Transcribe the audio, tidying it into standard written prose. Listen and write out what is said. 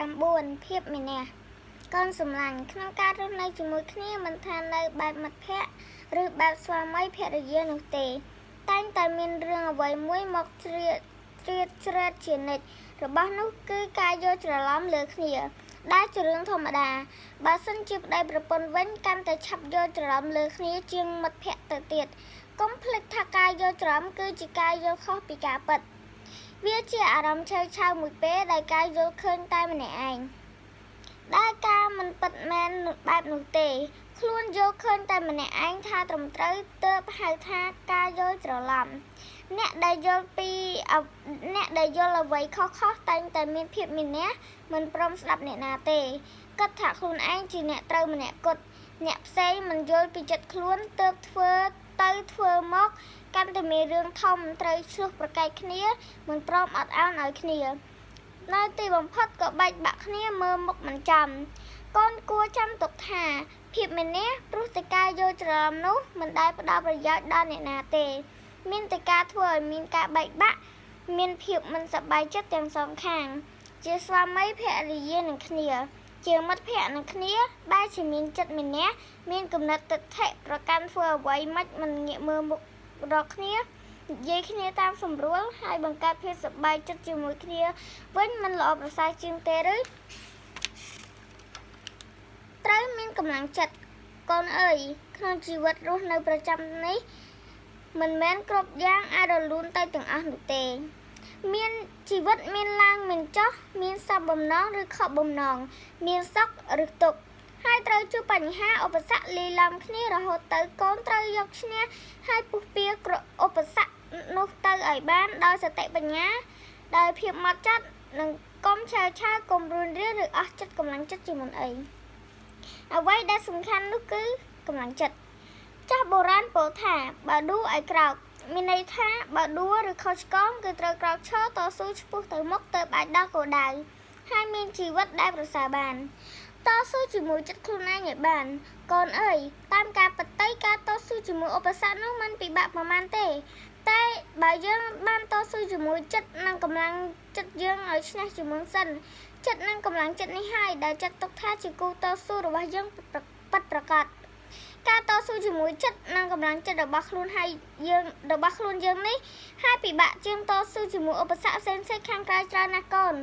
9ភាពមានះកូនសម្លាញ់ក្នុងការរស់នៅជាមួយគ្នាមិនថានៅបែបមិត្តភ័ក្តិឬបែបស្វាមីភរិយានោះទេតែងតែមានរឿងអ្វីមួយមកជ្រៀតជានិច្ចរបស់នោះគឺការយល់ច្រឡំលើគ្នាដែលជារឿងធម្មតាបើសិនជាប្តីប្រពន្ធវិញកាន់តែឆាប់យល់ច្រឡំលើគ្នាជាងមិត្តភ័ក្តិទៅទៀតកុំភ្លេចថាការយល់ច្រឡំគឺជាការយល់ខុសពីការពិតវាជាអារម្មណ៍ឆៅមួយពេលដែលការយល់ឃើញតែម្នាក់ឯងដែលការមិនពិតមែនបែបនោះទេខ្លួនយល់ឃើញតែម្នាក់ឯងថាត្រឹមត្រូវទើបហៅថាការយល់ច្រឡំអ្នកដែលយល់អ្វីខុសតែងតែមានភាពមានះមិនព្រមស្ដាប់អ្នកណាទេគិតថាខ្លួនឯងជាអ្នកត្រូវម្នាក់គត់អ្នកផ្សេងមិនយល់ពីចិត្តខ្លួនទើបធ្វើមកកាន់តែមានរឿងធំត្រូវឆ្លោះប្រកែកគ្នាមិនព្រមអត់ឱនឲ្យគ្នានៅទីបំផុតក៏បែកបាក់គ្នាមើលមុខមិនចំកូនគួរចាំទុកថាភាពមានះព្រោះតែការយល់ច្រឡំនោះមិនដែលផ្ដល់ប្រយោជន៍ដល់អ្នកណាទេមានតែការធ្វើឲ្យមានការបែកបាក់មានភាពមិនសប្បាយចិត្តទាំងសងខាងជាស្វាមីភរិយានឹងគ្នាជាមិត្តភក្តិនឹងគ្នាបែរជាមានចិត្តមានះមានគំនិតទិដ្ឋិប្រកាន់ធ្វើអ្វីមិនងាកមើលមុខរកគ្នានិយាយគ្នាតាមសម្រួលហើយបង្កើតភាពសប្បាយចិត្តជាមួយគ្នាវិញមិនល្អប្រសើរជាងទេឬត្រូវមានកម្លាំងចិត្តកូនអើយក្នុងជីវិតរស់នៅប្រចាំនេះមិនមែនគ្រប់យ៉ាងអាចរលូនទៅទាំងអស់នោះទេមានជីវិតមានឡើងមានចុះមានសពបំណងឬខកបំណងមានសុខឬទុក្ខហើយត្រូវជួបបញ្ហាឧបសគ្គលាយឡំគ្នារហូតទៅកូនត្រូវយកឈ្នះហើយពុះពៀឧបសគ្គនោះទៅឲ្យបានដោយសតិបញ្ញាដោយភាពម៉ត់ចត់និងកុំឆាកុំរួនរាឬអស់ចិត្តកម្លាំងចិត្តជាមុនអីអ្វីដែលសំខាន់នោះគឺកម្លាំងចិត្តចាស់បុរាណពោលថាបើដួលឲ្យក្រោកមានន័យថាបើដួលឬខុសឆ្គងគឺត្រូវក្រោកឈរតស៊ូឆ្ពោះទៅមុខទើបអាចដល់គោលដៅហើយមានជីវិតដែលប្រសើរបានតស៊ូជាមួយចិត្តខ្លួនឯងឲ្យបានកូនអើយតាមការពិតទៅការតស៊ូជាមួយឧបសគ្គនោះមិនពិបាកប៉ុន្មានទេតែបើយើងបានតស៊ូជាមួយចិត្តនិងកម្លាំងចិត្តយើងឲ្យឈ្នះជាមុនសិនចិត្តនិងកម្លាំងចិត្តនេះហើយដែលចាត់ទុកថាជាគូតស៊ូរបស់យើងពិតប្រាកដការតស៊ូជាមួយចិត្តនិងកម្លាំងចិត្តរបស់ខ្លួនយើងនេះហើយពិបាកជាងតស៊ូជាមួយឧបសគ្គផ្សេងៗខាងក្រៅច្រើនណាស់កូន